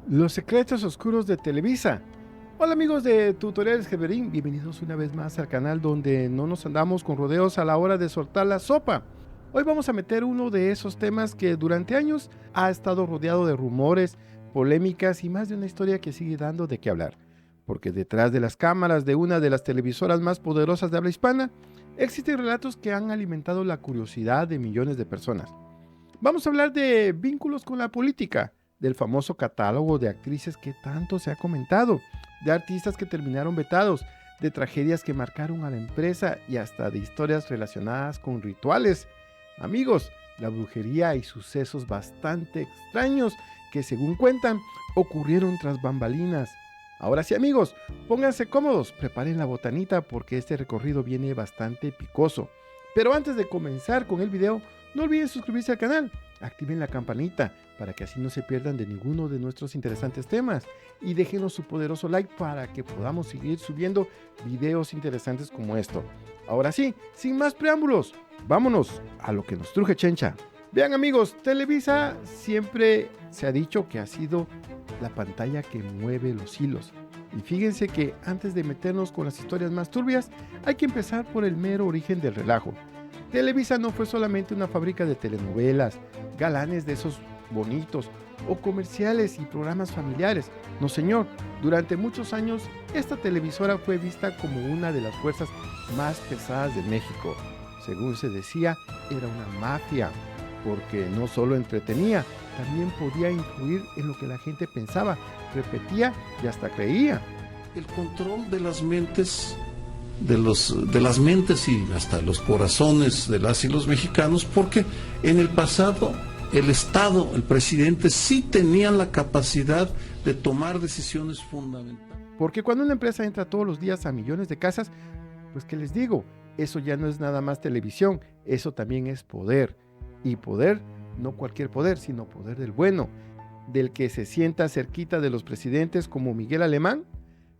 Los secretos oscuros de Televisa. Hola amigos de Tutoriales Gerberín, bienvenidos una vez más al canal donde no nos andamos con rodeos a la hora de soltar la sopa. Hoy vamos a meter uno de esos temas que durante años ha estado rodeado de rumores, polémicas y más de una historia que sigue dando de qué hablar. Porque detrás de las cámaras de una de las televisoras más poderosas de habla hispana, existen relatos que han alimentado la curiosidad de millones de personas. Vamos a hablar de vínculos con la política, del famoso catálogo de actrices que tanto se ha comentado, de artistas que terminaron vetados, de tragedias que marcaron a la empresa y hasta de historias relacionadas con rituales. Amigos, la brujería y sucesos bastante extraños que según cuentan ocurrieron tras bambalinas. Ahora sí amigos, pónganse cómodos, preparen la botanita porque este recorrido viene bastante picoso. Pero antes de comenzar con el video, no olviden suscribirse al canal, activen la campanita para que así no se pierdan de ninguno de nuestros interesantes temas y déjenos su poderoso like para que podamos seguir subiendo videos interesantes como esto. Ahora sí, sin más preámbulos, vámonos a lo que nos truje chencha. Vean amigos, Televisa siempre se ha dicho que ha sido la pantalla que mueve los hilos. Y fíjense que antes de meternos con las historias más turbias, hay que empezar por el mero origen del relajo. Televisa no fue solamente una fábrica de telenovelas, galanes de esos bonitos, o comerciales y programas familiares. No señor, durante muchos años esta televisora fue vista como una de las fuerzas más pesadas de México. Según se decía, era una mafia, porque no solo entretenía, también podía influir en lo que la gente pensaba, repetía y hasta creía. El control de las mentes, de las mentes y hasta los corazones de las y los mexicanos, porque en el pasado el Estado, el presidente, sí tenían la capacidad de tomar decisiones fundamentales. Porque cuando una empresa entra todos los días a millones de casas, pues qué les digo, eso ya no es nada más televisión, eso también es poder. Y poder, no cualquier poder, sino poder del bueno, del que se sienta cerquita de los presidentes como Miguel Alemán,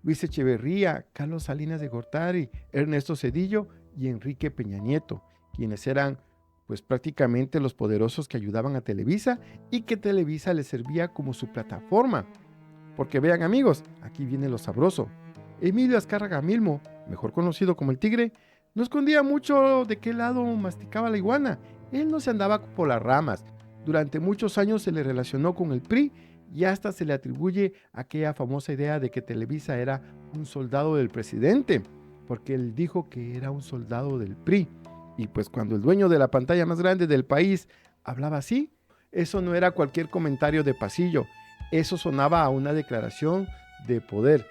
Luis Echeverría, Carlos Salinas de Gortari, Ernesto Zedillo y Enrique Peña Nieto, quienes eran pues prácticamente los poderosos que ayudaban a Televisa y que Televisa les servía como su plataforma. Porque vean amigos, aquí viene lo sabroso. Emilio Azcárraga Milmo, mejor conocido como el Tigre, no escondía mucho de qué lado masticaba la iguana. Él no se andaba por las ramas. Durante muchos años se le relacionó con el PRI y hasta se le atribuye aquella famosa idea de que Televisa era un soldado del presidente, porque él dijo que era un soldado del PRI. Y pues cuando el dueño de la pantalla más grande del país hablaba así, eso no era cualquier comentario de pasillo, eso sonaba a una declaración de poder,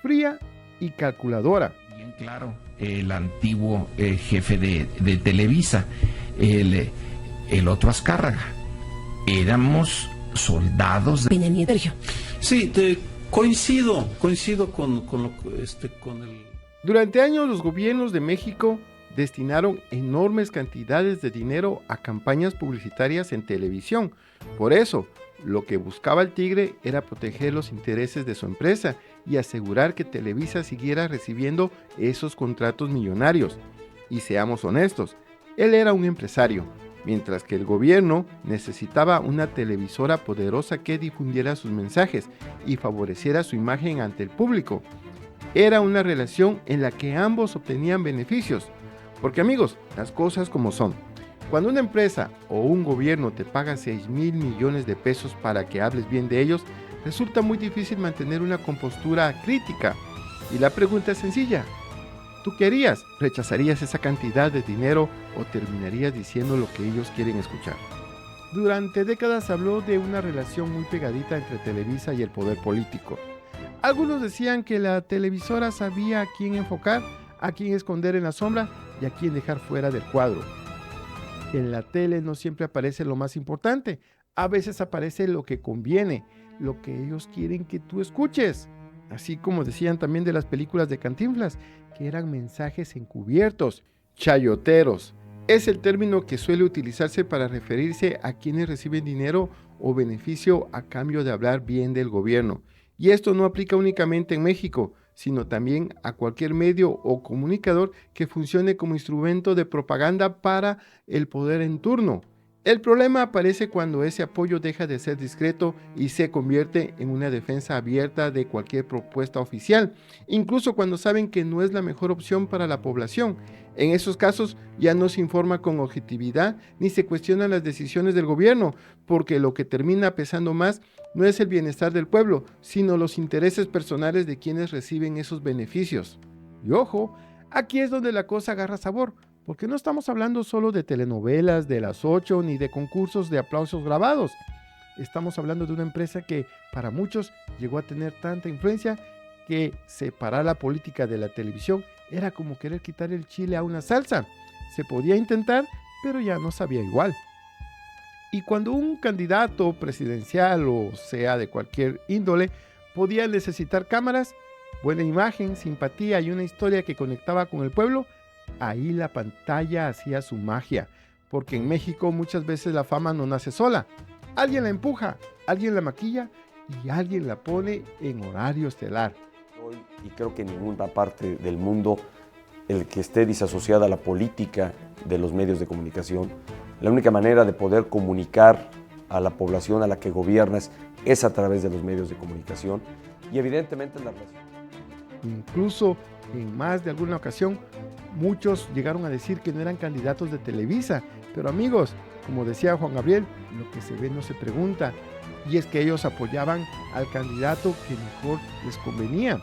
fría y calculadora. Bien claro, el antiguo jefe de Televisa, el otro Azcárraga, éramos soldados de Peña Nieto. Sí, coincido con el... Durante años los gobiernos de México destinaron enormes cantidades de dinero a campañas publicitarias en televisión. Por eso, lo que buscaba el Tigre era proteger los intereses de su empresa y asegurar que Televisa siguiera recibiendo esos contratos millonarios. Y seamos honestos, él era un empresario, mientras que el gobierno necesitaba una televisora poderosa que difundiera sus mensajes y favoreciera su imagen ante el público. Era una relación en la que ambos obtenían beneficios. Porque amigos, las cosas como son. Cuando una empresa o un gobierno te paga 6,000 millones de pesos para que hables bien de ellos, resulta muy difícil mantener una compostura crítica. Y la pregunta es sencilla. ¿Tú qué harías? ¿Rechazarías esa cantidad de dinero o terminarías diciendo lo que ellos quieren escuchar? Durante décadas se habló de una relación muy pegadita entre Televisa y el poder político. Algunos decían que la televisora sabía a quién enfocar, a quién esconder en la sombra y a quién dejar fuera del cuadro. En la tele no siempre aparece lo más importante, a veces aparece lo que conviene, lo que ellos quieren que tú escuches. Así como decían también de las películas de Cantinflas, que eran mensajes encubiertos, chayoteros. Es el término que suele utilizarse para referirse a quienes reciben dinero o beneficio a cambio de hablar bien del gobierno. Y esto no aplica únicamente en México, sino también a cualquier medio o comunicador que funcione como instrumento de propaganda para el poder en turno. El problema aparece cuando ese apoyo deja de ser discreto y se convierte en una defensa abierta de cualquier propuesta oficial, incluso cuando saben que no es la mejor opción para la población. En esos casos ya no se informa con objetividad ni se cuestionan las decisiones del gobierno, porque lo que termina pesando más no es el bienestar del pueblo, sino los intereses personales de quienes reciben esos beneficios. Y ojo, aquí es donde la cosa agarra sabor, porque no estamos hablando solo de telenovelas de las 8 ni de concursos de aplausos grabados. Estamos hablando de una empresa que para muchos llegó a tener tanta influencia que separar la política de la televisión era como querer quitar el chile a una salsa. Se podía intentar, pero ya no sabía igual. Y cuando un candidato presidencial o sea de cualquier índole podía necesitar cámaras, buena imagen, simpatía y una historia que conectaba con el pueblo, ahí la pantalla hacía su magia, porque en México muchas veces la fama no nace sola. Alguien la empuja, alguien la maquilla y alguien la pone en horario estelar. Y creo que en ninguna parte del mundo el que esté disasociada la política de los medios de comunicación, la única manera de poder comunicar a la población a la que gobiernas es a través de los medios de comunicación y evidentemente la relación. Incluso en más de alguna ocasión, muchos llegaron a decir que no eran candidatos de Televisa, pero amigos, como decía Juan Gabriel, lo que se ve no se pregunta, y es que ellos apoyaban al candidato que mejor les convenía.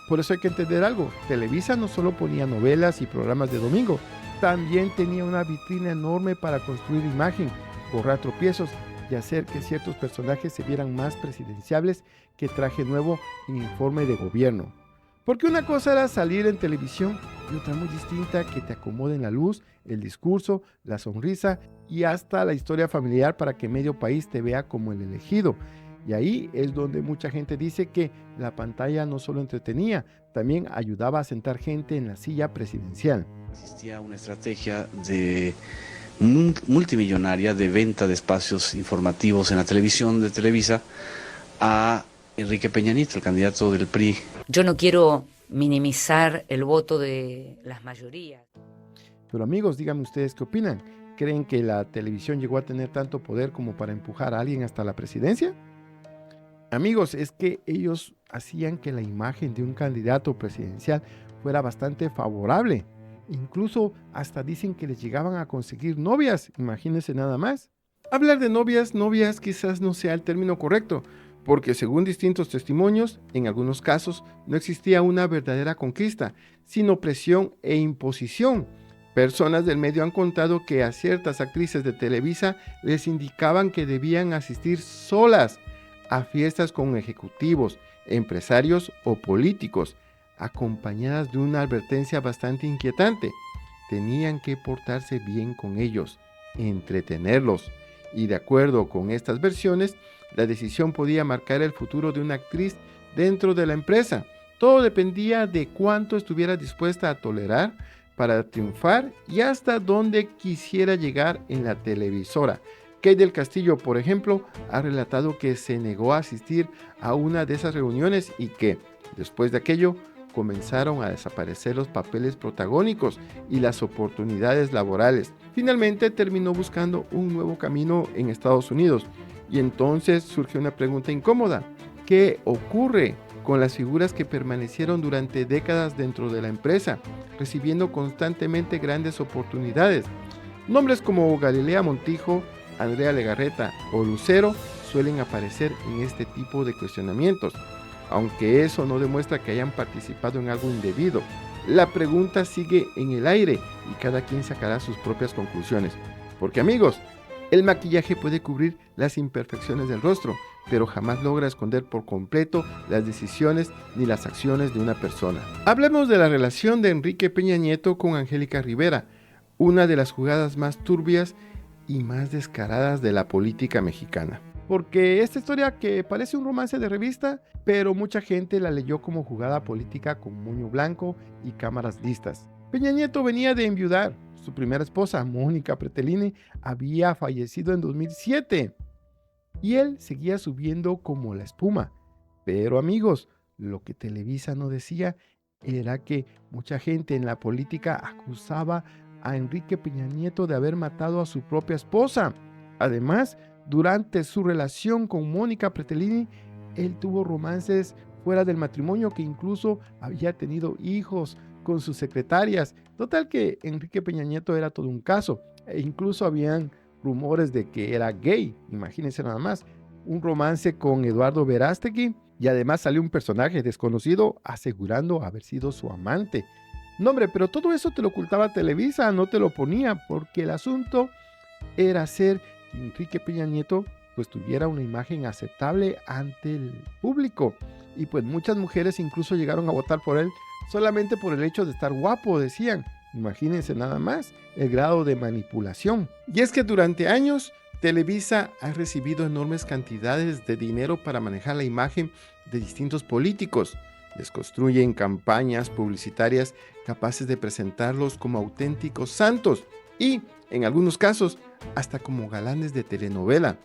Por eso hay que entender algo, Televisa no solo ponía novelas y programas de domingo, también tenía una vitrina enorme para construir imagen, borrar tropiezos y hacer que ciertos personajes se vieran más presidenciables que traje nuevo en informe de gobierno. Porque una cosa era salir en televisión y otra muy distinta que te acomoden la luz, el discurso, la sonrisa y hasta la historia familiar para que medio país te vea como el elegido. Y ahí es donde mucha gente dice que la pantalla no solo entretenía, también ayudaba a sentar gente en la silla presidencial. Existía una estrategia multimillonaria de venta de espacios informativos en la televisión de Televisa a Enrique Peña Nieto, el candidato del PRI. Yo no quiero minimizar el voto de las mayorías. Pero amigos, díganme ustedes qué opinan. ¿Creen que la televisión llegó a tener tanto poder como para empujar a alguien hasta la presidencia? Amigos, es que ellos hacían que la imagen de un candidato presidencial fuera bastante favorable. Incluso hasta dicen que les llegaban a conseguir novias, imagínense nada más. Hablar de novias quizás no sea el término correcto, porque según distintos testimonios, en algunos casos no existía una verdadera conquista, sino presión e imposición. Personas del medio han contado que a ciertas actrices de Televisa les indicaban que debían asistir solas a fiestas con ejecutivos, empresarios o políticos, acompañadas de una advertencia bastante inquietante. Tenían que portarse bien con ellos, entretenerlos, y de acuerdo con estas versiones, la decisión podía marcar el futuro de una actriz dentro de la empresa. Todo dependía de cuánto estuviera dispuesta a tolerar para triunfar y hasta dónde quisiera llegar en la televisora. Kate del Castillo, por ejemplo, ha relatado que se negó a asistir a una de esas reuniones y que, después de aquello, comenzaron a desaparecer los papeles protagónicos y las oportunidades laborales. Finalmente terminó buscando un nuevo camino en Estados Unidos. Y entonces surge una pregunta incómoda. ¿Qué ocurre con las figuras que permanecieron durante décadas dentro de la empresa, recibiendo constantemente grandes oportunidades? Nombres como Galilea Montijo, Andrea Legarreta o Lucero suelen aparecer en este tipo de cuestionamientos, aunque eso no demuestra que hayan participado en algo indebido. La pregunta sigue en el aire y cada quien sacará sus propias conclusiones. Porque amigos, el maquillaje puede cubrir las imperfecciones del rostro, pero jamás logra esconder por completo las decisiones ni las acciones de una persona. Hablemos de la relación de Enrique Peña Nieto con Angélica Rivera, una de las jugadas más turbias y más descaradas de la política mexicana. Porque esta historia que parece un romance de revista, pero mucha gente la leyó como jugada política con moño blanco y cámaras listas. Peña Nieto venía de enviudar. Su primera esposa, Mónica Pretelini, había fallecido en 2007 y él seguía subiendo como la espuma. Pero amigos, lo que Televisa no decía era que mucha gente en la política acusaba a Enrique Peña Nieto de haber matado a su propia esposa. Además, durante su relación con Mónica Pretelini, él tuvo romances fuera del matrimonio, que incluso había tenido hijos con sus secretarias. Total que Enrique Peña Nieto era todo un caso, e incluso habían rumores de que era gay, imagínense nada más. Un romance con Eduardo Verástegui, y además salió un personaje desconocido asegurando haber sido su amante. No, hombre, pero todo eso te lo ocultaba Televisa, no te lo ponía, porque el asunto era hacer que Enrique Peña Nieto pues tuviera una imagen aceptable ante el público. Y pues muchas mujeres incluso llegaron a votar por él solamente por el hecho de estar guapo, decían. Imagínense nada más el grado de manipulación. Y es que durante años Televisa ha recibido enormes cantidades de dinero para manejar la imagen de distintos políticos. Les construyen campañas publicitarias capaces de presentarlos como auténticos santos y, en algunos casos, hasta como galanes de telenovela.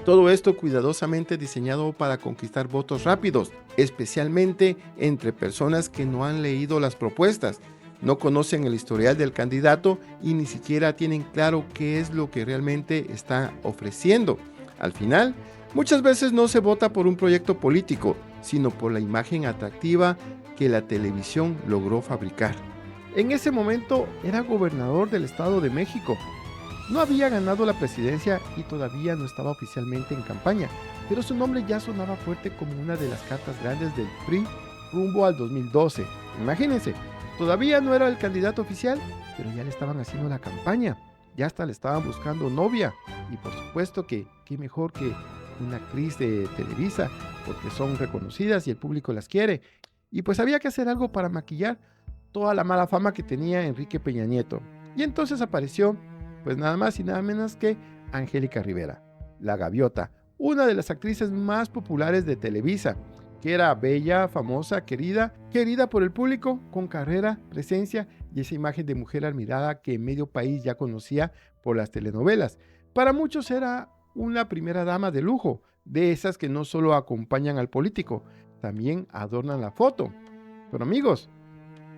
Todo esto cuidadosamente diseñado para conquistar votos rápidos, especialmente entre personas que no han leído las propuestas, no conocen el historial del candidato y ni siquiera tienen claro qué es lo que realmente está ofreciendo. Al final, muchas veces no se vota por un proyecto político, sino por la imagen atractiva que la televisión logró fabricar. En ese momento era gobernador del Estado de México. No había ganado la presidencia y todavía no estaba oficialmente en campaña, pero su nombre ya sonaba fuerte como una de las cartas grandes del PRI rumbo al 2012. Imagínense, todavía no era el candidato oficial, pero ya le estaban haciendo la campaña, ya hasta le estaban buscando novia, y por supuesto que qué mejor que una actriz de Televisa, porque son reconocidas y el público las quiere, y pues había que hacer algo para maquillar toda la mala fama que tenía Enrique Peña Nieto. Y entonces apareció pues nada más y nada menos que Angélica Rivera, la Gaviota, una de las actrices más populares de Televisa, que era bella, famosa, querida por el público, con carrera, presencia y esa imagen de mujer admirada que medio país ya conocía por las telenovelas. Para muchos era una primera dama de lujo, de esas que no solo acompañan al político, también adornan la foto. Pero amigos,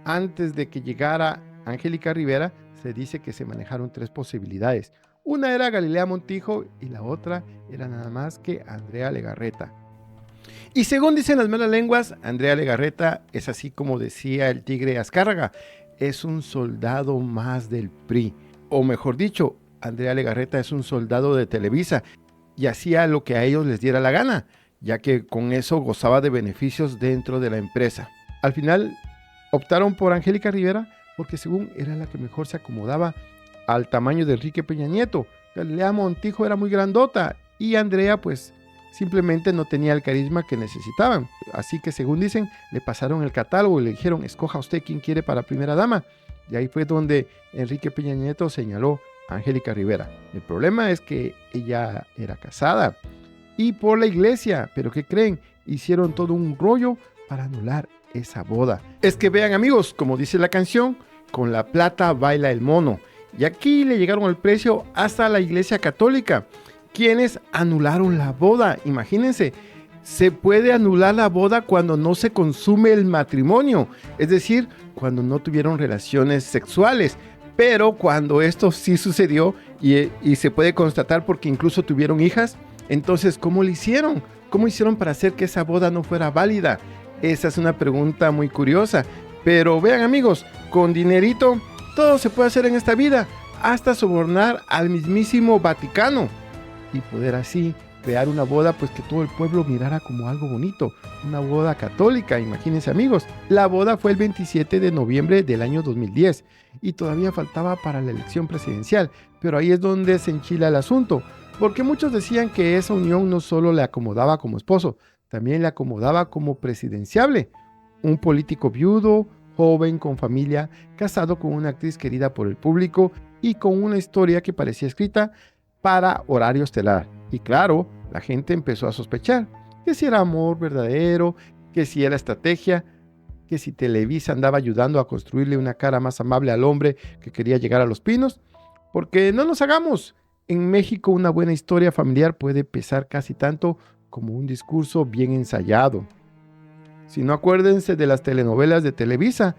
antes de que llegara Angélica Rivera, se dice que se manejaron tres posibilidades. Una era Galilea Montijo y la otra era nada más que Andrea Legarreta. Y según dicen las malas lenguas, Andrea Legarreta es así como decía el Tigre Azcárraga, es un soldado más del PRI. O mejor dicho, Andrea Legarreta es un soldado de Televisa y hacía lo que a ellos les diera la gana, ya que con eso gozaba de beneficios dentro de la empresa. Al final optaron por Angélica Rivera porque según era la que mejor se acomodaba al tamaño de Enrique Peña Nieto. Galilea Montijo era muy grandota y Andrea pues simplemente no tenía el carisma que necesitaban. Así que según dicen, le pasaron el catálogo y le dijeron, escoja usted quién quiere para primera dama. Y ahí fue donde Enrique Peña Nieto señaló a Angélica Rivera. El problema es que ella era casada y por la iglesia, pero ¿qué creen? Hicieron todo un rollo para anular esa boda. Es que vean amigos, como dice la canción, con la plata baila el mono. Y aquí le llegaron al precio hasta la iglesia católica, quienes anularon la boda. Imagínense, se puede anular la boda cuando no se consume el matrimonio, es decir, cuando no tuvieron relaciones sexuales. Pero cuando esto sí sucedió y se puede constatar porque incluso tuvieron hijas, entonces ¿cómo lo hicieron? ¿Cómo hicieron para hacer que esa boda no fuera válida? Esa es una pregunta muy curiosa. Pero vean amigos, con dinerito todo se puede hacer en esta vida, hasta sobornar al mismísimo Vaticano y poder así crear una boda pues que todo el pueblo mirara como algo bonito, una boda católica. Imagínense amigos, la boda fue el 27 de noviembre del año 2010 y todavía faltaba para la elección presidencial, pero ahí es donde se enchila el asunto, porque muchos decían que esa unión no solo le acomodaba como esposo, también le acomodaba como presidenciable, un político viudo, joven, con familia, casado con una actriz querida por el público y con una historia que parecía escrita para horario estelar. Y claro, la gente empezó a sospechar que si era amor verdadero, que si era estrategia, que si Televisa andaba ayudando a construirle una cara más amable al hombre que quería llegar a Los Pinos. Porque no nos hagamos, en México una buena historia familiar puede pesar casi tanto como un discurso bien ensayado. Si no, acuérdense de las telenovelas de Televisa,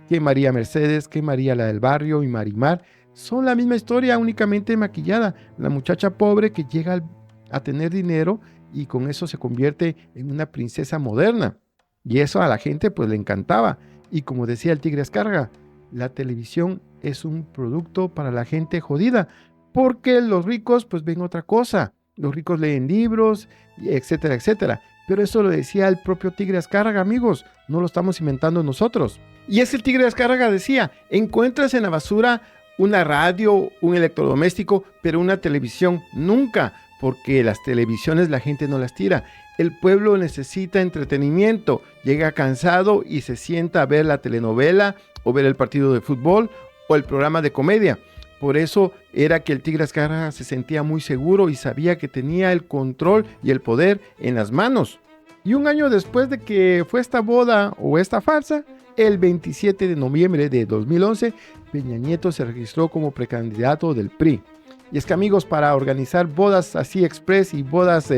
que María Mercedes, que María la del Barrio y Marimar son la misma historia, únicamente maquillada. La muchacha pobre que llega a tener dinero y con eso se convierte en una princesa moderna. Y eso a la gente pues le encantaba. Y como decía el Tigre Azcárraga, la televisión es un producto para la gente jodida, porque los ricos pues ven otra cosa. Los ricos leen libros, etcétera, etcétera. Pero eso lo decía el propio Tigre Azcárraga, amigos. No lo estamos inventando nosotros. Y es el Tigre Azcárraga decía, encuentras en la basura una radio, un electrodoméstico, pero una televisión nunca, porque las televisiones la gente no las tira. El pueblo necesita entretenimiento, llega cansado y se sienta a ver la telenovela o ver el partido de fútbol o el programa de comedia. Por eso era que el Tigre Azcárraga se sentía muy seguro y sabía que tenía el control y el poder en las manos. Y un año después de que fue esta boda o esta farsa, el 27 de noviembre de 2011, Peña Nieto se registró como precandidato del PRI. Y es que, amigos, para organizar bodas así express y bodas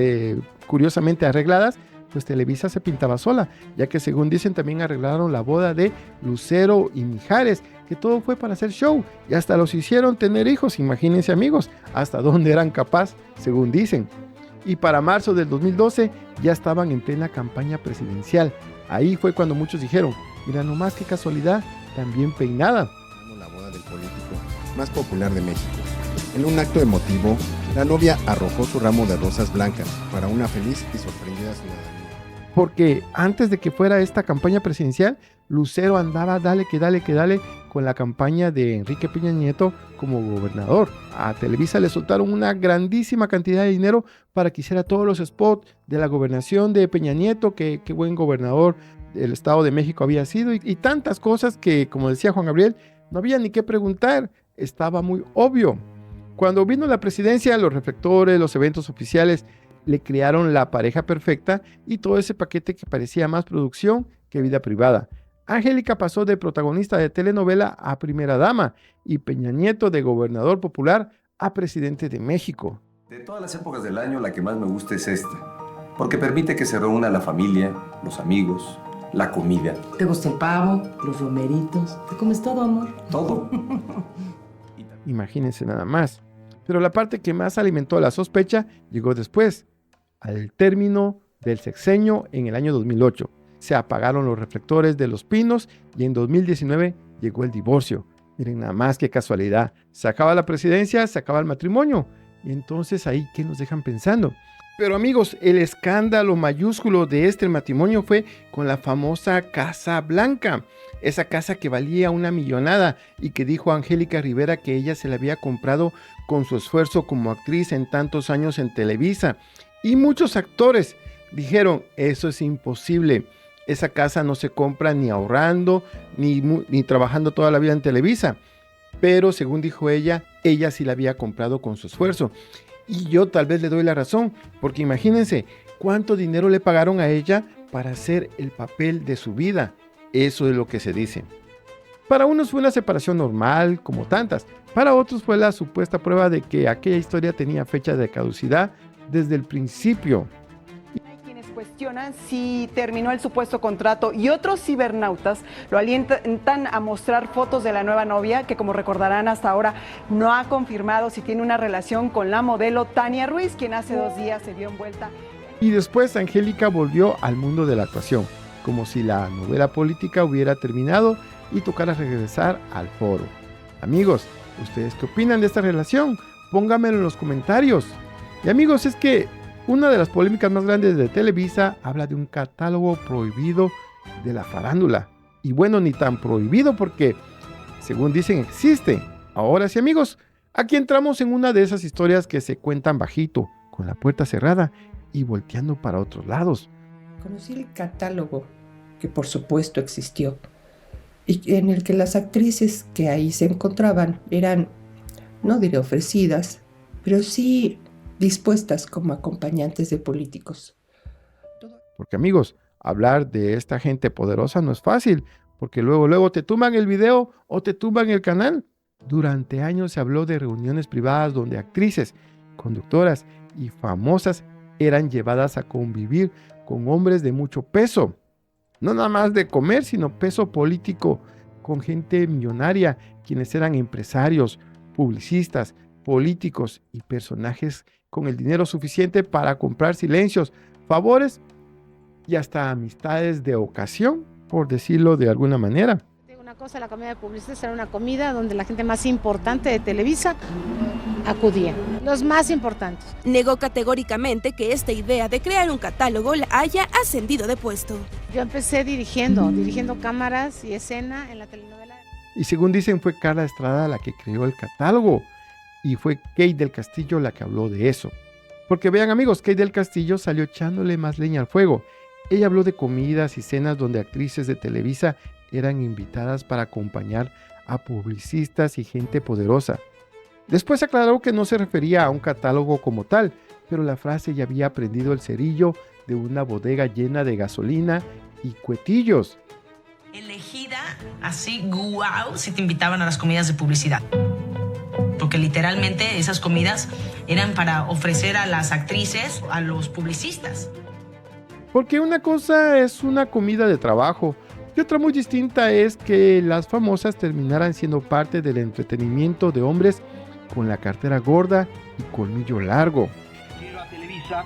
curiosamente arregladas, pues Televisa se pintaba sola, ya que según dicen también arreglaron la boda de Lucero y Mijares, que todo fue para hacer show y hasta los hicieron tener hijos, imagínense, amigos, hasta dónde eran capaz, según dicen. Y para marzo del 2012 ya estaban en plena campaña presidencial. Ahí fue cuando muchos dijeron, mira nomás qué casualidad, también peinada. La boda del político más popular de México. En un acto emotivo, la novia arrojó su ramo de rosas blancas para una feliz y sorprendida ciudadanía. Porque antes de que fuera esta campaña presidencial, Lucero andaba dale que dale con la campaña de Enrique Peña Nieto como gobernador. A Televisa le soltaron una grandísima cantidad de dinero para que hiciera todos los spots de la gobernación de Peña Nieto, que buen gobernador del Estado de México había sido, y tantas cosas que, como decía Juan Gabriel, no había ni qué preguntar, estaba muy obvio. Cuando vino la presidencia, los reflectores, los eventos oficiales, le crearon la pareja perfecta y todo ese paquete que parecía más producción que vida privada. Angélica pasó de protagonista de telenovela a primera dama y Peña Nieto de gobernador popular a presidente de México. De todas las épocas del año, la que más me gusta es esta, porque permite que se reúna la familia, los amigos, la comida. ¿Te gusta el pavo, los romeritos? ¿Te comes todo, amor? Todo. Imagínense nada más. Pero la parte que más alimentó la sospecha llegó después, al término del sexenio en el año 2008. Se apagaron los reflectores de Los Pinos y en 2019 llegó el divorcio. Miren nada más qué casualidad. Se acaba la presidencia, se acaba el matrimonio. Y entonces ahí, ¿qué nos dejan pensando? Pero amigos, el escándalo mayúsculo de este matrimonio fue con la famosa Casa Blanca. Esa casa que valía una millonada y que dijo Angélica Rivera que ella se la había comprado con su esfuerzo como actriz en tantos años en Televisa. Y muchos actores dijeron, eso es imposible. Esa casa no se compra ni ahorrando, ni trabajando toda la vida en Televisa. Pero según dijo ella sí la había comprado con su esfuerzo. Y yo tal vez le doy la razón, porque imagínense cuánto dinero le pagaron a ella para hacer el papel de su vida. Eso es lo que se dice. Para unos fue una separación normal, como tantas. Para otros fue la supuesta prueba de que aquella historia tenía fecha de caducidad desde el principio. Hay quienes cuestionan si terminó el supuesto contrato y otros cibernautas lo alientan a mostrar fotos de la nueva novia, que como recordarán hasta ahora no ha confirmado si tiene una relación con la modelo Tania Ruiz, quien hace 2 días se vio envuelta. Y después Angélica volvió al mundo de la actuación, como si la novela política hubiera terminado y tocara regresar al foro. Amigos, ¿ustedes qué opinan de esta relación? Pónganmelo en los comentarios. Y amigos, es que una de las polémicas más grandes de Televisa habla de un catálogo prohibido de la farándula. Y bueno, ni tan prohibido porque, según dicen, existe. Ahora sí, amigos, aquí entramos en una de esas historias que se cuentan bajito, con la puerta cerrada y volteando para otros lados. Conocí el catálogo, que por supuesto existió, y en el que las actrices que ahí se encontraban eran, no diré ofrecidas, pero sí dispuestas como acompañantes de políticos. Porque amigos, hablar de esta gente poderosa no es fácil, porque luego te tumban el video o te tumban el canal. Durante años se habló de reuniones privadas donde actrices, conductoras y famosas eran llevadas a convivir con hombres de mucho peso. No nada más de comer, sino peso político, con gente millonaria, quienes eran empresarios, publicistas, políticos y personajes con el dinero suficiente para comprar silencios, favores y hasta amistades de ocasión, por decirlo de alguna manera. Una cosa, la comida de publicistas era una comida donde la gente más importante de Televisa acudía, los más importantes. Negó categóricamente que esta idea de crear un catálogo la haya ascendido de puesto. Yo empecé dirigiendo cámaras y escena en la telenovela. Y según dicen, fue Carla Estrada la que creó el catálogo y fue Kate del Castillo la que habló de eso. Porque vean amigos, Kate del Castillo salió echándole más leña al fuego. Ella habló de comidas y cenas donde actrices de Televisa eran invitadas para acompañar a publicistas y gente poderosa. Después aclaró que no se refería a un catálogo como tal, pero la frase ya había prendido el cerillo de una bodega llena de gasolina y cuetillos. Elegida así, guau, si te invitaban a las comidas de publicidad. Porque literalmente esas comidas eran para ofrecer a las actrices, a los publicistas. Porque una cosa es una comida de trabajo y otra muy distinta es que las famosas terminaran siendo parte del entretenimiento de hombres con la cartera gorda y colmillo largo. Quiero a Televisa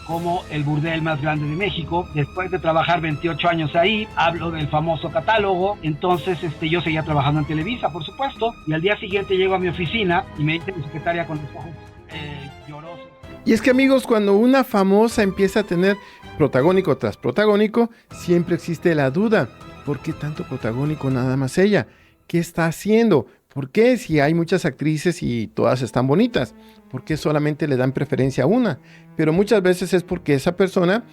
como el burdel más grande de México. Después de trabajar 28 años ahí, hablo del famoso catálogo. Entonces yo seguía trabajando en Televisa, por supuesto, y al día siguiente llego a mi oficina y me dice mi secretaria con los ojos llorosos. Y es que amigos, cuando una famosa empieza a tener protagónico tras protagónico, siempre existe la duda. ¿Por qué tanto protagónico nada más ella? ¿Qué está haciendo? ¿Por qué si hay muchas actrices y todas están bonitas? ¿Por qué solamente le dan preferencia a una? Pero muchas veces es porque esa persona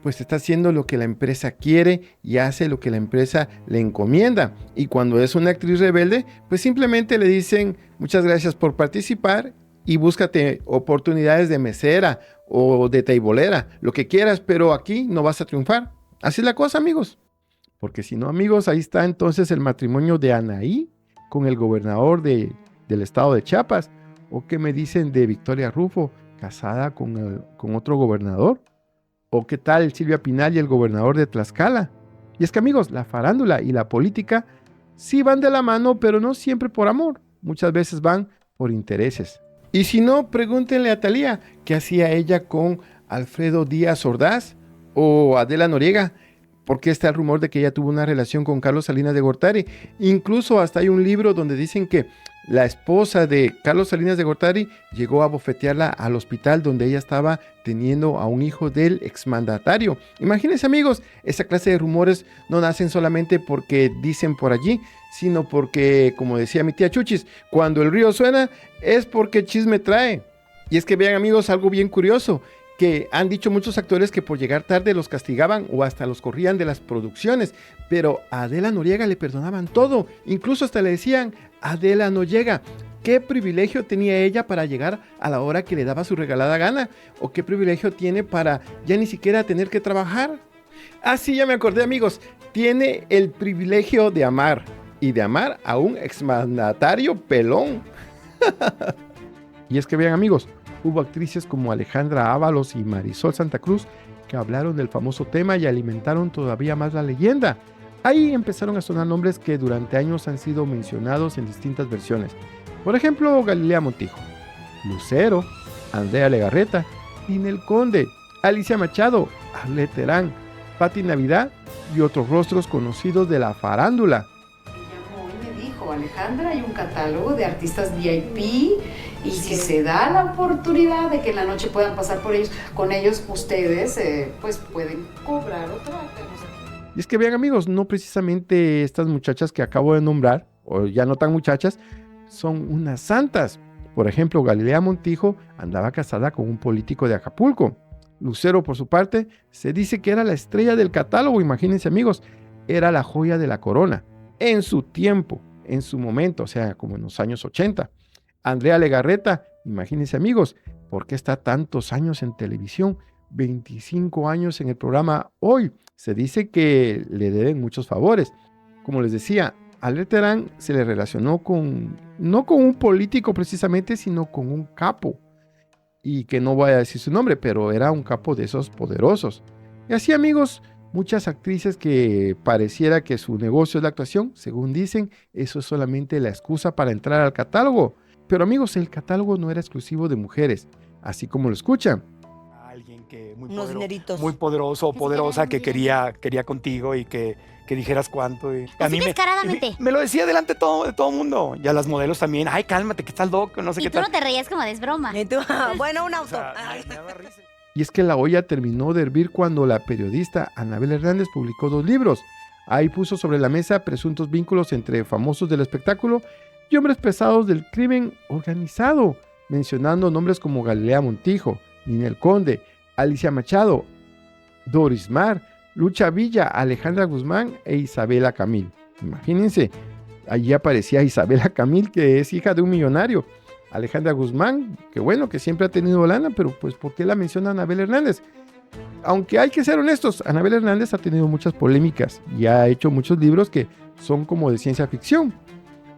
pues está haciendo lo que la empresa quiere y hace lo que la empresa le encomienda. Y cuando es una actriz rebelde, pues simplemente le dicen muchas gracias por participar y búscate oportunidades de mesera o de teibolera, lo que quieras, pero aquí no vas a triunfar. Así es la cosa, amigos. Porque si no, amigos, ahí está entonces el matrimonio de Anaí con el gobernador del estado de Chiapas. ¿O qué me dicen de Victoria Rufo, casada con otro gobernador? ¿O qué tal Silvia Pinal y el gobernador de Tlaxcala? Y es que, amigos, la farándula y la política sí van de la mano, pero no siempre por amor. Muchas veces van por intereses. Y si no, pregúntenle a Thalía qué hacía ella con Alfredo Díaz Ordaz o Adela Noriega. Porque está el rumor de que ella tuvo una relación con Carlos Salinas de Gortari. Incluso hasta hay un libro donde dicen que la esposa de Carlos Salinas de Gortari llegó a bofetearla al hospital donde ella estaba teniendo a un hijo del exmandatario. Imagínense amigos, esa clase de rumores no nacen solamente porque dicen por allí, sino porque, como decía mi tía Chuchis, cuando el río suena es porque chisme trae. Y es que vean amigos algo bien curioso, que han dicho muchos actores que por llegar tarde los castigaban o hasta los corrían de las producciones, pero a Adela Noriega le perdonaban todo, incluso hasta le decían, Adela no llega. ¿Qué privilegio tenía ella para llegar a la hora que le daba su regalada gana? ¿O qué privilegio tiene para ya ni siquiera tener que trabajar? Ah, sí, ya me acordé amigos, tiene el privilegio de amar, y de amar a un exmandatario pelón. Y es que vean amigos, hubo actrices como Alejandra Ábalos y Marisol Santa Cruz que hablaron del famoso tema y alimentaron todavía más la leyenda. Ahí empezaron a sonar nombres que durante años han sido mencionados en distintas versiones. Por ejemplo, Galilea Montijo, Lucero, Andrea Legarreta, Ninel Conde, Alicia Machado, Arlette Terán, Patti Navidad y otros rostros conocidos de la farándula. Me dijo, Alejandra, hay un catálogo de artistas VIP y si se da la oportunidad de que en la noche puedan pasar por ellos, con ellos ustedes pues pueden cobrar otra. Y es que vean amigos, no precisamente estas muchachas que acabo de nombrar, o ya no tan muchachas, son unas santas. Por ejemplo, Galilea Montijo andaba casada con un político de Acapulco. Lucero, por su parte, se dice que era la estrella del catálogo, imagínense amigos, era la joya de la corona, en su tiempo, en su momento, o sea, como en los años 80. Andrea Legarreta, imagínense amigos, ¿por qué está tantos años en televisión? 25 años en el programa Hoy. Se dice que le deben muchos favores. Como les decía, a Arlette Terán se le relacionó no con un político precisamente, sino con un capo. Y que no voy a decir su nombre, pero era un capo de esos poderosos. Y así amigos, muchas actrices que pareciera que su negocio es la actuación, según dicen, eso es solamente la excusa para entrar al catálogo. Pero amigos, el catálogo no era exclusivo de mujeres, así como lo escuchan. Alguien que muy poderoso o poderosa que quería contigo y que dijeras cuánto. Y Así descaradamente. me lo decía delante de todo el mundo. Y a las modelos también. Ay, cálmate, que estás loco, no sé y qué tú tal. no te reías como de es broma. Y tú, bueno, un auto. O sea, me daba risa. Y es que la olla terminó de hervir cuando la periodista Anabel Hernández publicó 2 libros. Ahí puso sobre la mesa presuntos vínculos entre famosos del espectáculo y hombres pesados del crimen organizado, mencionando nombres como Galilea Montijo, Ninel Conde, Alicia Machado, Doris Mar, Lucha Villa, Alejandra Guzmán e Isabela Camil. Imagínense, allí aparecía Isabela Camil, que es hija de un millonario. Alejandra Guzmán, que bueno, que siempre ha tenido lana, pero pues ¿por qué la menciona Anabel Hernández? Aunque hay que ser honestos, Anabel Hernández ha tenido muchas polémicas y ha hecho muchos libros que son como de ciencia ficción.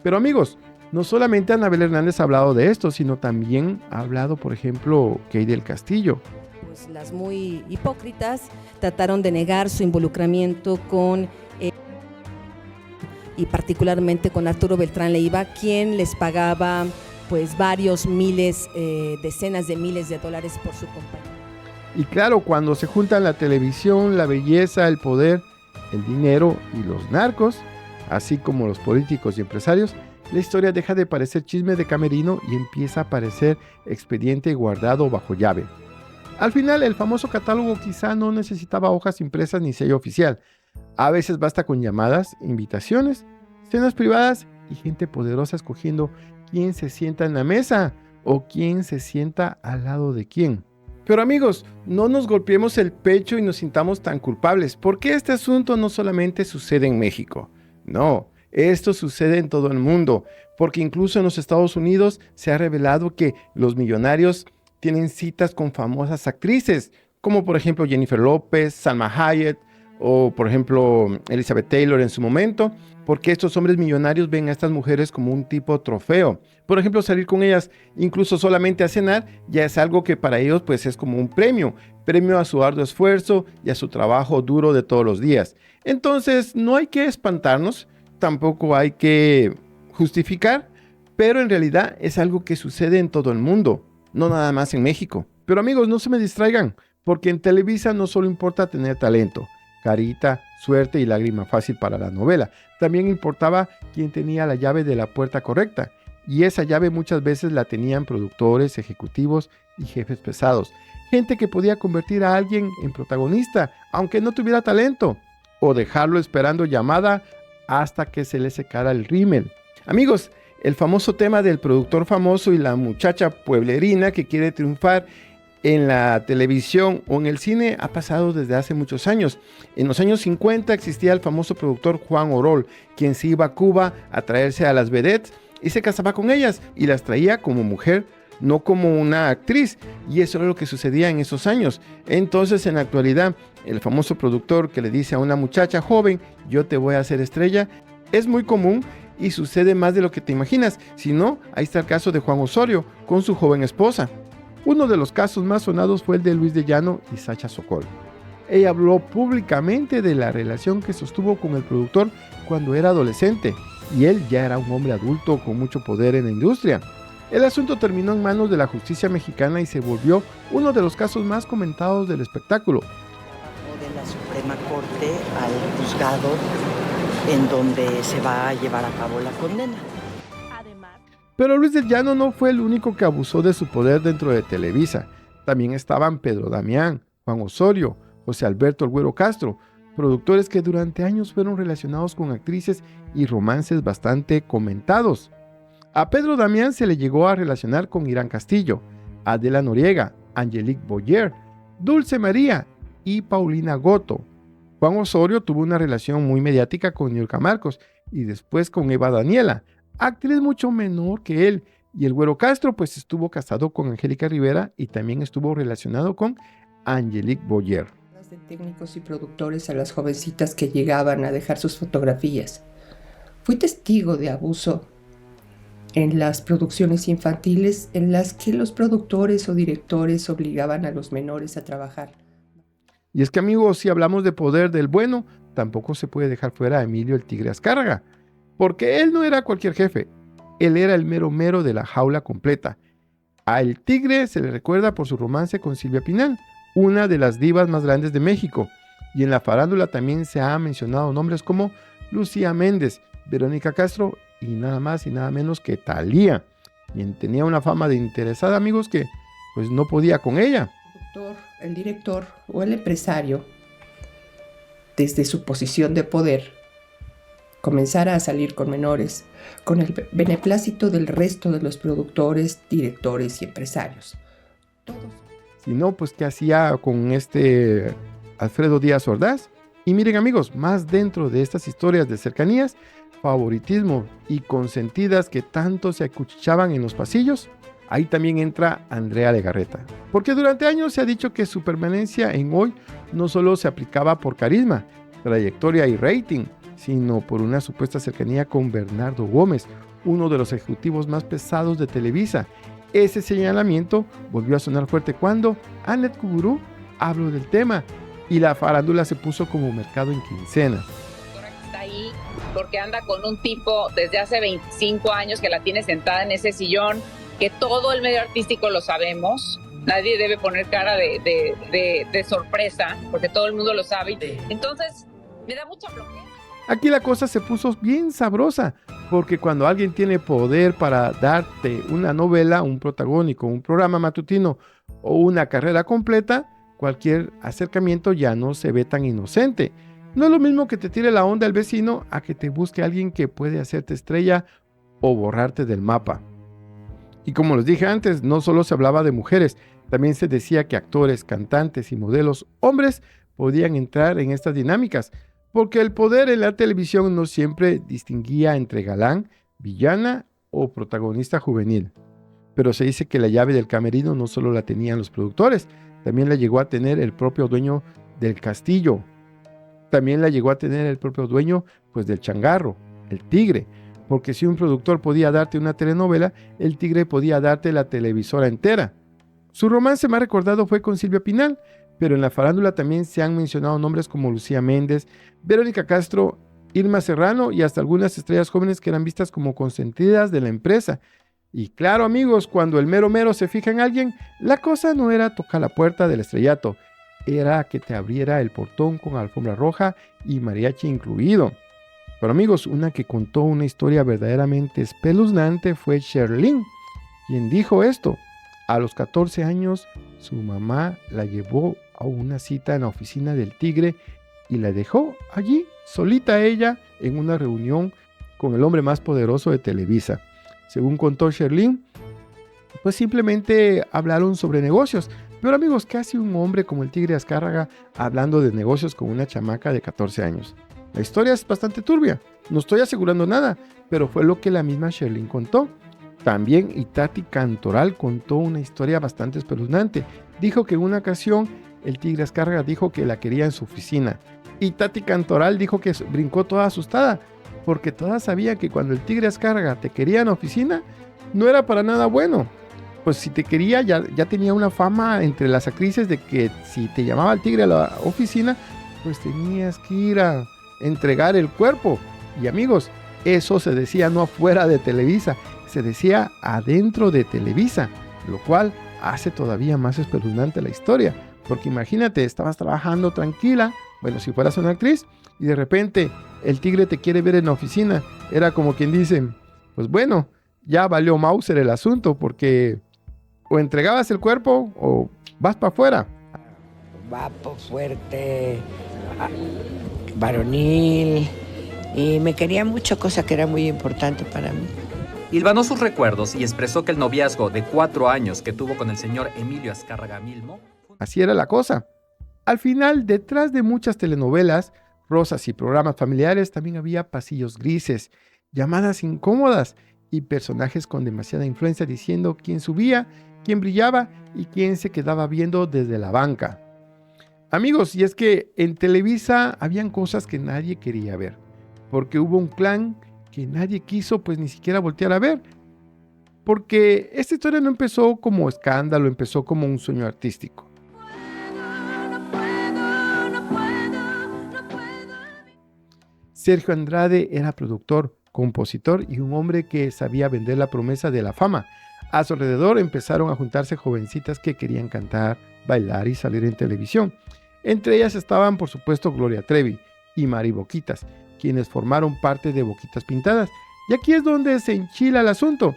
Pero amigos, no solamente Anabel Hernández ha hablado de esto, sino también ha hablado, por ejemplo, Key del Castillo. Pues las muy hipócritas trataron de negar su involucramiento con y particularmente con Arturo Beltrán Leiva, quien les pagaba pues varios miles, decenas de miles de dólares por su compañía. Y claro, cuando se juntan la televisión, la belleza, el poder, el dinero y los narcos, así como los políticos y empresarios, la historia deja de parecer chisme de camerino y empieza a parecer expediente guardado bajo llave. Al final, el famoso catálogo quizá no necesitaba hojas impresas ni sello oficial. A veces basta con llamadas, invitaciones, cenas privadas y gente poderosa escogiendo quién se sienta en la mesa o quién se sienta al lado de quién. Pero amigos, no nos golpeemos el pecho y nos sintamos tan culpables, porque este asunto no solamente sucede en México. No, esto sucede en todo el mundo, porque incluso en los Estados Unidos se ha revelado que los millonarios tienen citas con famosas actrices, como por ejemplo Jennifer López, Salma Hayek, o por ejemplo Elizabeth Taylor en su momento, porque estos hombres millonarios ven a estas mujeres como un tipo trofeo. Por ejemplo, salir con ellas incluso solamente a cenar ya es algo que para ellos pues es como un premio a su arduo esfuerzo y a su trabajo duro de todos los días. Entonces no hay que espantarnos, tampoco hay que justificar, pero en realidad es algo que sucede en todo el mundo, no nada más en México. Pero amigos, no se me distraigan, porque en Televisa no solo importa tener talento, carita, suerte y lágrima fácil para la novela. También importaba quién tenía la llave de la puerta correcta. Y esa llave muchas veces la tenían productores, ejecutivos y jefes pesados. Gente que podía convertir a alguien en protagonista, aunque no tuviera talento. O dejarlo esperando llamada hasta que se le secara el rímel. Amigos, el famoso tema del productor famoso y la muchacha pueblerina que quiere triunfar en la televisión o en el cine ha pasado desde hace muchos años. En los años 50 existía el famoso productor Juan Orol, quien se iba a Cuba a traerse a las vedettes y se casaba con ellas y las traía como mujer, no como una actriz, y eso era lo que sucedía en esos años. Entonces, en la actualidad, el famoso productor que le dice a una muchacha joven, yo te voy a hacer estrella, es muy común y sucede más de lo que te imaginas. Si no, ahí está el caso de Juan Osorio con su joven esposa. Uno de los casos más sonados fue el de Luis de Llano y Sacha Sokol. Ella habló públicamente de la relación que sostuvo con el productor cuando era adolescente, y él ya era un hombre adulto con mucho poder en la industria. El asunto terminó en manos de la justicia mexicana y se volvió uno de los casos más comentados del espectáculo. De la Suprema Corte al juzgado en donde se va a llevar a cabo la condena. Pero Luis de Llano no fue el único que abusó de su poder dentro de Televisa. También estaban Pedro Damián, Juan Osorio, José Alberto El Güero Castro, productores que durante años fueron relacionados con actrices y romances bastante comentados. A Pedro Damián se le llegó a relacionar con Irán Castillo, Adela Noriega, Angelique Boyer, Dulce María y Paulina Goto. Juan Osorio tuvo una relación muy mediática con Niurka Marcos y después con Eva Daniela, actriz mucho menor que él, y El Güero Castro pues estuvo casado con Angélica Rivera y también estuvo relacionado con Angelique Boyer. De técnicos y productores a las jovencitas que llegaban a dejar sus fotografías. Fui testigo de abuso en las producciones infantiles en las que los productores o directores obligaban a los menores a trabajar. Y es que amigos, si hablamos de poder del bueno, tampoco se puede dejar fuera a Emilio el Tigre Azcárraga, porque él no era cualquier jefe, él era el mero mero de la jaula completa. Al Tigre se le recuerda por su romance con Silvia Pinal, una de las divas más grandes de México. Y en la farándula también se ha mencionado nombres como Lucía Méndez, Verónica Castro y nada más y nada menos que Thalía, quien tenía una fama de interesada, amigos, que pues no podía con ella. El director o el empresario, desde su posición de poder, comenzara a salir con menores, con el beneplácito del resto de los productores, directores y empresarios. Si no, pues ¿qué hacía con Alfredo Díaz Ordaz? Y miren, amigos, más dentro de estas historias de cercanías, favoritismo y consentidas que tanto se acuchichaban en los pasillos, ahí también entra Andrea Legarreta. Porque durante años se ha dicho que su permanencia en Hoy no solo se aplicaba por carisma, trayectoria y rating, sino por una supuesta cercanía con Bernardo Gómez, uno de los ejecutivos más pesados de Televisa. Ese señalamiento volvió a sonar fuerte cuando Annette Kuburu habló del tema y la farándula se puso como mercado en quincena. Está ahí porque anda con un tipo desde hace 25 años que la tiene sentada en ese sillón, que todo el medio artístico lo sabemos. Nadie debe poner cara de sorpresa porque todo el mundo lo sabe. Entonces, me da mucha flojera. Aquí la cosa se puso bien sabrosa, porque cuando alguien tiene poder para darte una novela, un protagónico, un programa matutino o una carrera completa, cualquier acercamiento ya no se ve tan inocente. No es lo mismo que te tire la onda el vecino a que te busque alguien que puede hacerte estrella o borrarte del mapa. Y como les dije antes, no solo se hablaba de mujeres, también se decía que actores, cantantes y modelos hombres podían entrar en estas dinámicas, porque el poder en la televisión no siempre distinguía entre galán, villana o protagonista juvenil. Pero se dice que la llave del camerino no solo la tenían los productores, también la llegó a tener el propio dueño del castillo. También la llegó a tener el propio dueño pues, del changarro, el Tigre. Porque si un productor podía darte una telenovela, el Tigre podía darte la televisora entera. Su romance más recordado fue con Silvia Pinal, pero en la farándula también se han mencionado nombres como Lucía Méndez, Verónica Castro, Irma Serrano y hasta algunas estrellas jóvenes que eran vistas como consentidas de la empresa. Y claro, amigos, cuando el mero mero se fija en alguien, la cosa no era tocar la puerta del estrellato, era que te abriera el portón con alfombra roja y mariachi incluido. Pero amigos, una que contó una historia verdaderamente espeluznante fue Sherlyn, quien dijo esto. A los 14 años, su mamá la llevó a una cita en la oficina del Tigre y la dejó allí, solita ella, en una reunión con el hombre más poderoso de Televisa. Según contó Sherlyn, pues simplemente hablaron sobre negocios. Pero amigos, ¿qué hace un hombre como el Tigre Azcárraga hablando de negocios con una chamaca de 14 años? La historia es bastante turbia, no estoy asegurando nada, pero fue lo que la misma Sherlyn contó. También Itati Cantoral contó una historia bastante espeluznante. Dijo que en una ocasión el Tigre Azcárraga dijo que la quería en su oficina. Itati Cantoral dijo que brincó toda asustada, porque todas sabían que cuando el Tigre Azcárraga te quería en la oficina, no era para nada bueno. Pues si te quería, ya tenía una fama entre las actrices de que si te llamaba el Tigre a la oficina, pues tenías que ir a entregar el cuerpo. Y amigos, eso se decía no afuera de Televisa, se decía adentro de Televisa, lo cual hace todavía más espeluznante la historia, porque imagínate, estabas trabajando tranquila, bueno, si fueras una actriz, y de repente el Tigre te quiere ver en la oficina, era como quien dice, pues bueno, ya valió Mauser el asunto, porque o entregabas el cuerpo o vas para afuera. Guapo, fuerte, varonil, y me quería mucho, cosa que era muy importante para mí. Hilvanó sus recuerdos y expresó que el noviazgo de 4 años que tuvo con el señor Emilio Azcárraga Milmo. Así era la cosa. Al final, detrás de muchas telenovelas, rosas y programas familiares, también había pasillos grises, llamadas incómodas y personajes con demasiada influencia diciendo quién subía, quién brillaba y quién se quedaba viendo desde la banca. Amigos, y es que en Televisa habían cosas que nadie quería ver, porque hubo un clan que nadie quiso pues ni siquiera voltear a ver, porque esta historia no empezó como escándalo, empezó como un sueño artístico. Sergio Andrade era productor, compositor y un hombre que sabía vender la promesa de la fama. A su alrededor empezaron a juntarse jovencitas que querían cantar, bailar y salir en televisión. Entre ellas estaban, por supuesto, Gloria Trevi y Mari Boquitas, quienes formaron parte de Boquitas Pintadas. Y aquí es donde se enchila el asunto,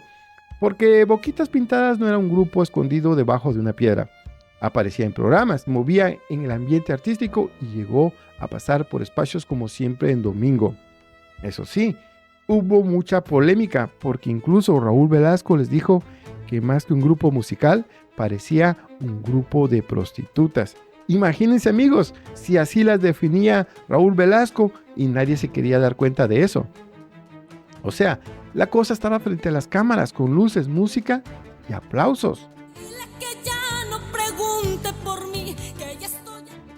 porque Boquitas Pintadas no era un grupo escondido debajo de una piedra. Aparecía en programas, movía en el ambiente artístico y llegó a pasar por espacios como Siempre en Domingo. Eso sí, hubo mucha polémica, porque incluso Raúl Velasco les dijo que más que un grupo musical, parecía un grupo de prostitutas. Imagínense, amigos, si así las definía Raúl Velasco y nadie se quería dar cuenta de eso. O sea, la cosa estaba frente a las cámaras con luces, música y aplausos.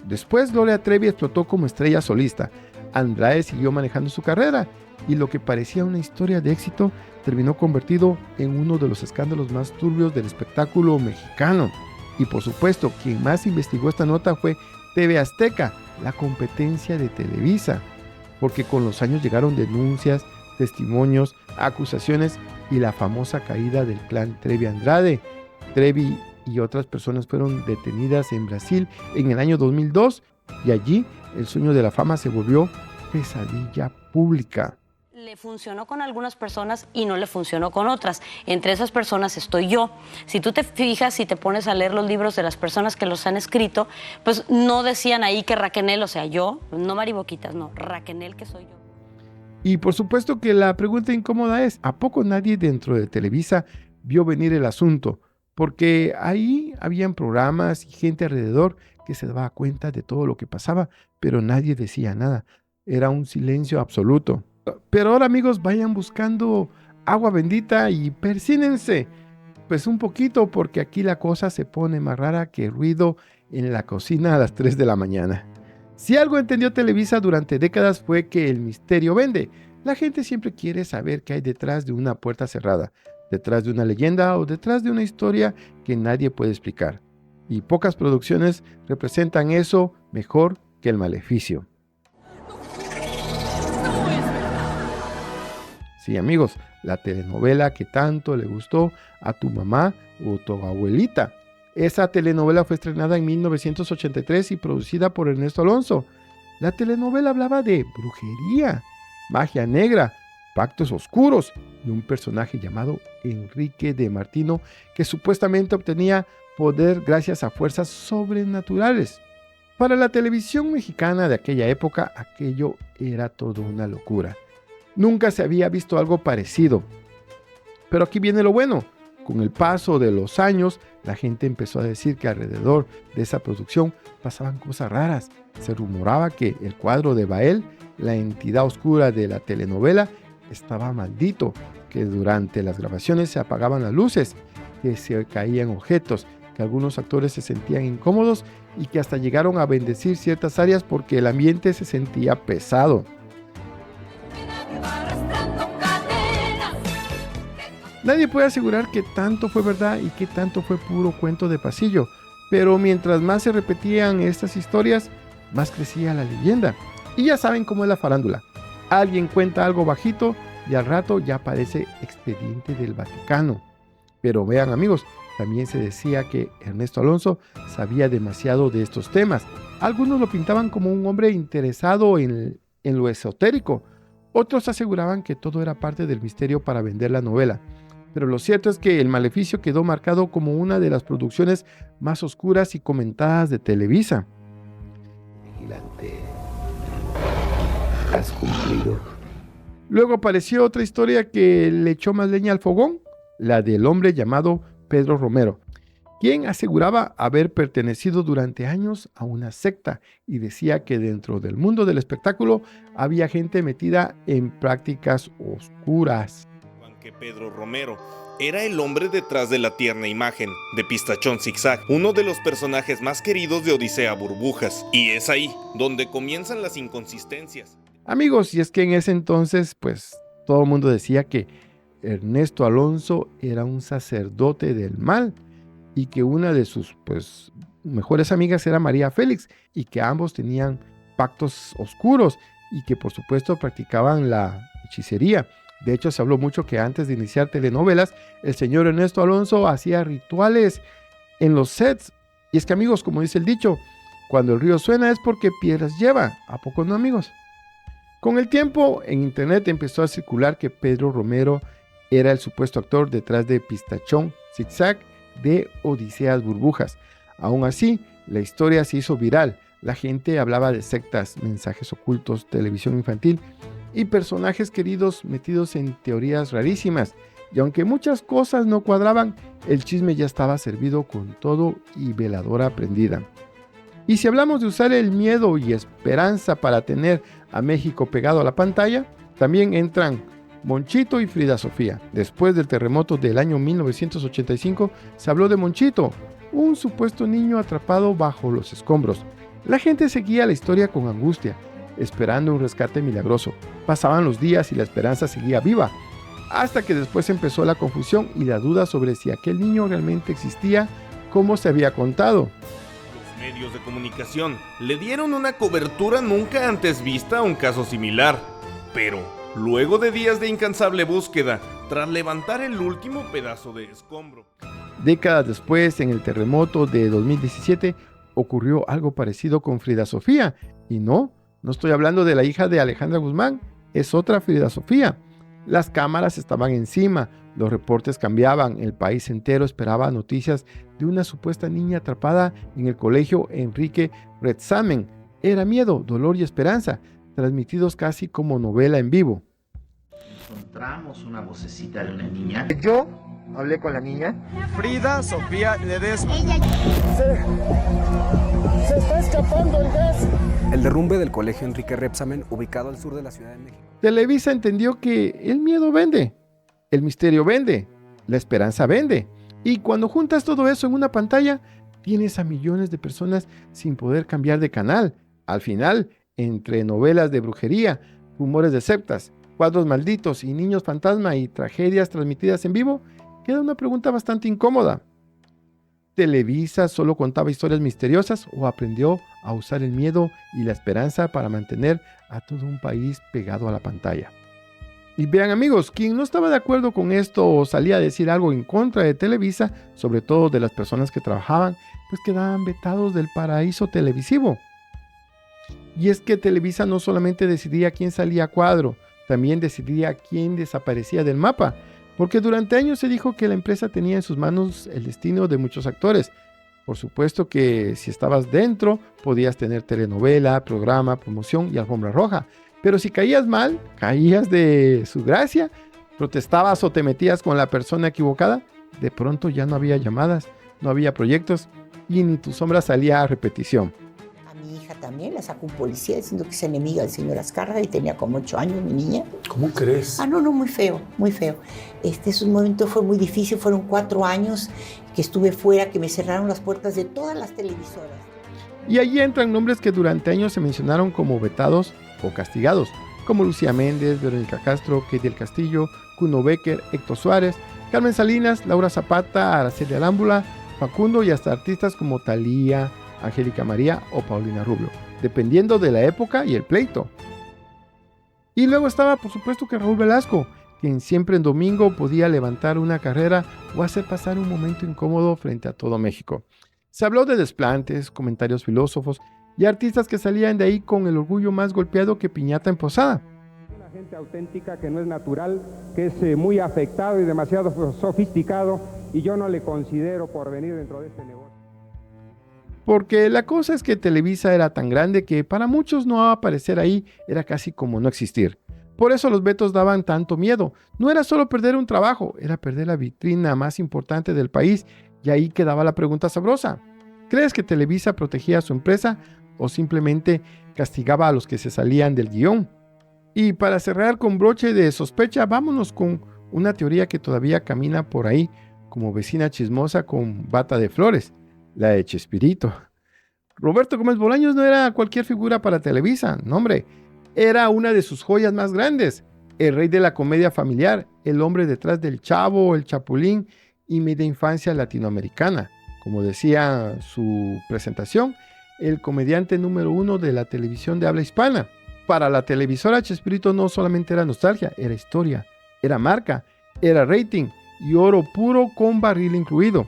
Después Gloria Trevi explotó como estrella solista. Andrade siguió manejando su carrera y lo que parecía una historia de éxito terminó convertido en uno de los escándalos más turbios del espectáculo mexicano. Y por supuesto, quien más investigó esta nota fue TV Azteca, la competencia de Televisa, porque con los años llegaron denuncias, testimonios, acusaciones y la famosa caída del clan Trevi Andrade. Trevi y otras personas fueron detenidas en Brasil en el año 2002 y allí el sueño de la fama se volvió pesadilla pública. Le funcionó con algunas personas y no le funcionó con otras. Entre esas personas estoy yo. Si tú te fijas, si te pones a leer los libros de las personas que los han escrito, pues no decían ahí que Raquenel, o sea, yo, no Mari Boquitas, no, Raquenel que soy yo. Y por supuesto que la pregunta incómoda es, ¿a poco nadie dentro de Televisa vio venir el asunto? Porque ahí habían programas y gente alrededor que se daba cuenta de todo lo que pasaba, pero nadie decía nada. Era un silencio absoluto. Pero ahora, amigos, vayan buscando agua bendita y persínense. Pues un poquito, porque aquí la cosa se pone más rara que ruido en la cocina a las 3 de la mañana. Si algo entendió Televisa durante décadas fue que el misterio vende. La gente siempre quiere saber qué hay detrás de una puerta cerrada, detrás de una leyenda o detrás de una historia que nadie puede explicar. Y pocas producciones representan eso mejor que El Maleficio. Sí, amigos, la telenovela que tanto le gustó a tu mamá o tu abuelita. Esa telenovela fue estrenada en 1983 y producida por Ernesto Alonso. La telenovela hablaba de brujería, magia negra, pactos oscuros y un personaje llamado Enrique de Martino que supuestamente obtenía poder gracias a fuerzas sobrenaturales. Para la televisión mexicana de aquella época, aquello era toda una locura. Nunca se había visto algo parecido. Pero aquí viene lo bueno. Con el paso de los años, la gente empezó a decir que alrededor de esa producción pasaban cosas raras. Se rumoraba que el cuadro de Bael, la entidad oscura de la telenovela, estaba maldito, que durante las grabaciones se apagaban las luces, que se caían objetos, que algunos actores se sentían incómodos y que hasta llegaron a bendecir ciertas áreas porque el ambiente se sentía pesado. Nadie puede asegurar que tanto fue verdad y que tanto fue puro cuento de pasillo, pero mientras más se repetían estas historias, más crecía la leyenda. Y ya saben cómo es la farándula. Alguien cuenta algo bajito y al rato ya parece expediente del Vaticano. Pero vean, amigos, también se decía que Ernesto Alonso sabía demasiado de estos temas. Algunos lo pintaban como un hombre interesado en lo esotérico. Otros aseguraban que todo era parte del misterio para vender la novela. Pero lo cierto es que El Maleficio quedó marcado como una de las producciones más oscuras y comentadas de Televisa. Vigilante, has cumplido. Luego apareció otra historia que le echó más leña al fogón, la del hombre llamado Pedro Romero, quien aseguraba haber pertenecido durante años a una secta y decía que dentro del mundo del espectáculo había gente metida en prácticas oscuras. Que Pedro Romero era el hombre detrás de la tierna imagen de Pistachón Zigzag, uno de los personajes más queridos de Odisea Burbujas. Y es ahí donde comienzan las inconsistencias. Amigos, y es que en ese entonces, pues, todo el mundo decía que Ernesto Alonso era un sacerdote del mal y que una de sus, pues, mejores amigas era María Félix y que ambos tenían pactos oscuros y que, por supuesto, practicaban la hechicería. De hecho, se habló mucho que antes de iniciar telenovelas, el señor Ernesto Alonso hacía rituales en los sets. Y es que, amigos, como dice el dicho, cuando el río suena es porque piedras lleva. ¿A poco no, amigos? Con el tiempo, en internet empezó a circular que Pedro Romero era el supuesto actor detrás de Pistachón Zigzag de Odiseas Burbujas. Aún así, la historia se hizo viral. La gente hablaba de sectas, mensajes ocultos, televisión infantil y personajes queridos metidos en teorías rarísimas. Y aunque muchas cosas no cuadraban, el chisme ya estaba servido con todo y veladora prendida. Y si hablamos de usar el miedo y esperanza para tener a México pegado a la pantalla, también entran Monchito y Frida Sofía. Después del terremoto del año 1985, se habló de Monchito, un supuesto niño atrapado bajo los escombros. La gente seguía la historia con angustia, esperando un rescate milagroso. Pasaban los días y la esperanza seguía viva, hasta que después empezó la confusión y la duda sobre si aquel niño realmente existía, como se había contado. Los medios de comunicación le dieron una cobertura nunca antes vista a un caso similar, pero luego de días de incansable búsqueda, tras levantar el último pedazo de escombro. Décadas después, en el terremoto de 2017, ocurrió algo parecido con Frida Sofía. Y no estoy hablando de la hija de Alejandra Guzmán, es otra Frida Sofía. Las cámaras estaban encima, los reportes cambiaban, el país entero esperaba noticias de una supuesta niña atrapada en el colegio Enrique Retsamen. Era miedo, dolor y esperanza, transmitidos casi como novela en vivo. Encontramos una vocecita de una niña. Yo hablé con la niña. Frida Sofía Ledesma. Se está escapando el gas. El derrumbe del colegio Enrique Repsamen, ubicado al sur de la Ciudad de México. Televisa entendió que el miedo vende, el misterio vende, la esperanza vende. Y cuando juntas todo eso en una pantalla, tienes a millones de personas sin poder cambiar de canal. Al final, entre novelas de brujería, rumores de sectas, cuadros malditos y niños fantasma y tragedias transmitidas en vivo, queda una pregunta bastante incómoda. ¿Televisa solo contaba historias misteriosas o aprendió a usar el miedo y la esperanza para mantener a todo un país pegado a la pantalla? Y vean, amigos, quien no estaba de acuerdo con esto o salía a decir algo en contra de Televisa, sobre todo de las personas que trabajaban, pues quedaban vetados del paraíso televisivo. Y es que Televisa no solamente decidía quién salía a cuadro, también decidía quién desaparecía del mapa, porque durante años se dijo que la empresa tenía en sus manos el destino de muchos actores. Por supuesto que si estabas dentro, podías tener telenovela, programa, promoción y alfombra roja, pero si caías mal, caías de su gracia, protestabas o te metías con la persona equivocada, de pronto ya no había llamadas, no había proyectos y ni tu sombra salía a repetición. También la sacó un policía diciendo que es enemiga del señor Azcárraga y tenía como 8 años mi niña. ¿Cómo crees? No, muy feo, muy feo. Es un momento fue muy difícil, fueron 4 años que estuve fuera, que me cerraron las puertas de todas las televisoras. Y allí entran nombres que durante años se mencionaron como vetados o castigados, como Lucía Méndez, Verónica Castro, Katie del Castillo, Kuno Becker, Héctor Suárez, Carmen Salinas, Laura Zapata, Araceli Arámbula, Facundo y hasta artistas como Thalía, Angélica María o Paulina Rubio, dependiendo de la época y el pleito. Y luego estaba, por supuesto, que Raúl Velasco, quien siempre en domingo podía levantar una carrera o hacer pasar un momento incómodo frente a todo México. Se habló de desplantes, comentarios filósofos y artistas que salían de ahí con el orgullo más golpeado que piñata en posada. Una gente auténtica que no es natural, que es muy afectado y demasiado sofisticado, y yo no le considero por venir dentro de este negocio. Porque la cosa es que Televisa era tan grande que para muchos no aparecer ahí era casi como no existir. Por eso los vetos daban tanto miedo. No era solo perder un trabajo, era perder la vitrina más importante del país. Y ahí quedaba la pregunta sabrosa. ¿Crees que Televisa protegía a su empresa o simplemente castigaba a los que se salían del guión? Y para cerrar con broche de sospecha, vámonos con una teoría que todavía camina por ahí como vecina chismosa con bata de flores. La de Chespirito. Roberto Gómez Bolaños no era cualquier figura para Televisa, no hombre, era una de sus joyas más grandes, el rey de la comedia familiar, el hombre detrás del Chavo, el Chapulín y media infancia latinoamericana. Como decía su presentación, el comediante número 1 de la televisión de habla hispana. Para la televisora, Chespirito no solamente era nostalgia, era historia, Era marca, era rating y oro puro con barril incluido.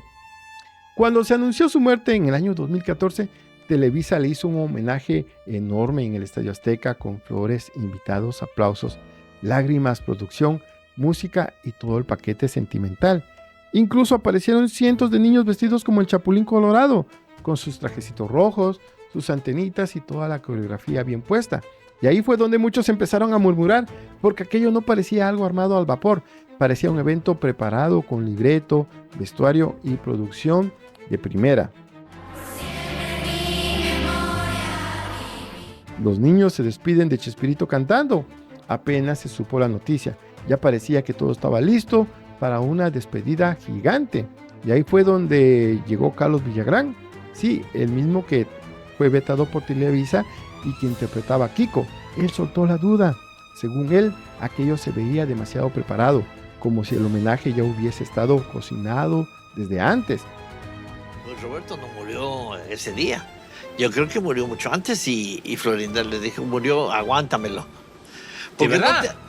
Cuando se anunció su muerte en el año 2014, Televisa le hizo un homenaje enorme en el Estadio Azteca con flores, invitados, aplausos, lágrimas, producción, música y todo el paquete sentimental. Incluso aparecieron cientos de niños vestidos como el Chapulín Colorado, con sus trajecitos rojos, sus antenitas y toda la coreografía bien puesta. Y ahí fue donde muchos empezaron a murmurar, porque aquello no parecía algo armado al vapor, parecía un evento preparado con libreto, vestuario y producción de primera. Los niños se despiden de Chespirito cantando. Apenas se supo la noticia, ya parecía que todo estaba listo para una despedida gigante. Y ahí fue donde llegó Carlos Villagrán, sí, el mismo que fue vetado por Televisa y que interpretaba a Kiko. Él soltó la duda. Según él, aquello se veía demasiado preparado, como si el homenaje ya hubiese estado cocinado desde antes. Pues Roberto no murió ese día. Yo creo que murió mucho antes y Florinda le dijo, murió, aguántamelo. Porque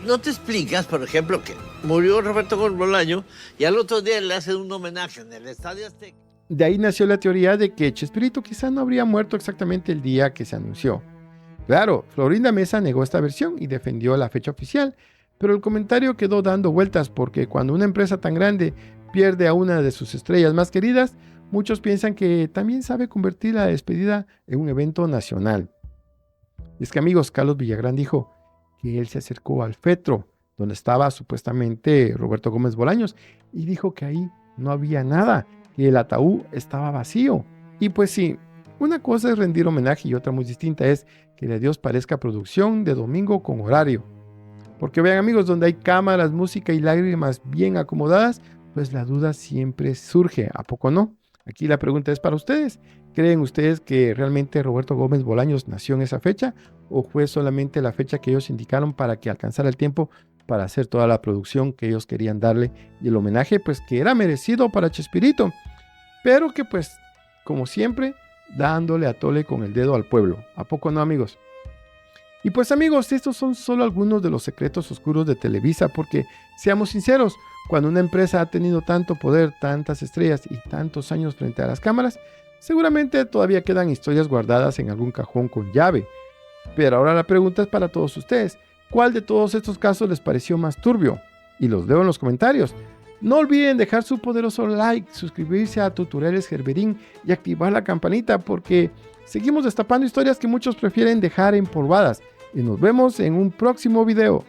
no te explicas, por ejemplo, que murió Roberto Gómez Bolaño y al otro día le hacen un homenaje en el Estadio Azteca. De ahí nació la teoría de que Chespirito quizá no habría muerto exactamente el día que se anunció. Claro, Florinda Mesa negó esta versión y defendió la fecha oficial, pero el comentario quedó dando vueltas porque cuando una empresa tan grande pierde a una de sus estrellas más queridas, muchos piensan que también sabe convertir la despedida en un evento nacional. Y es que, amigos, Carlos Villagrán dijo que él se acercó al féretro donde estaba supuestamente Roberto Gómez Bolaños y dijo que ahí no había nada, que el ataúd estaba vacío. Y pues sí, una cosa es rendir homenaje y otra muy distinta es que de Dios parezca producción de domingo con horario. Porque vean, amigos, donde hay cámaras, música y lágrimas bien acomodadas, pues la duda siempre surge, ¿a poco no? Aquí la pregunta es para ustedes. ¿Creen ustedes que realmente Roberto Gómez Bolaños nació en esa fecha o fue solamente la fecha que ellos indicaron para que alcanzara el tiempo para hacer toda la producción que ellos querían darle y el homenaje pues que era merecido para Chespirito, pero que pues como siempre dándole a tole con el dedo al pueblo? ¿A poco no, amigos? Y pues, amigos, estos son solo algunos de los secretos oscuros de Televisa, porque seamos sinceros, cuando una empresa ha tenido tanto poder, tantas estrellas y tantos años frente a las cámaras, seguramente todavía quedan historias guardadas en algún cajón con llave. Pero ahora la pregunta es para todos ustedes: ¿cuál de todos estos casos les pareció más turbio? Y los leo en los comentarios. No olviden dejar su poderoso like, suscribirse a Tutoriales Gerberín y activar la campanita, porque seguimos destapando historias que muchos prefieren dejar empolvadas. Y nos vemos en un próximo video.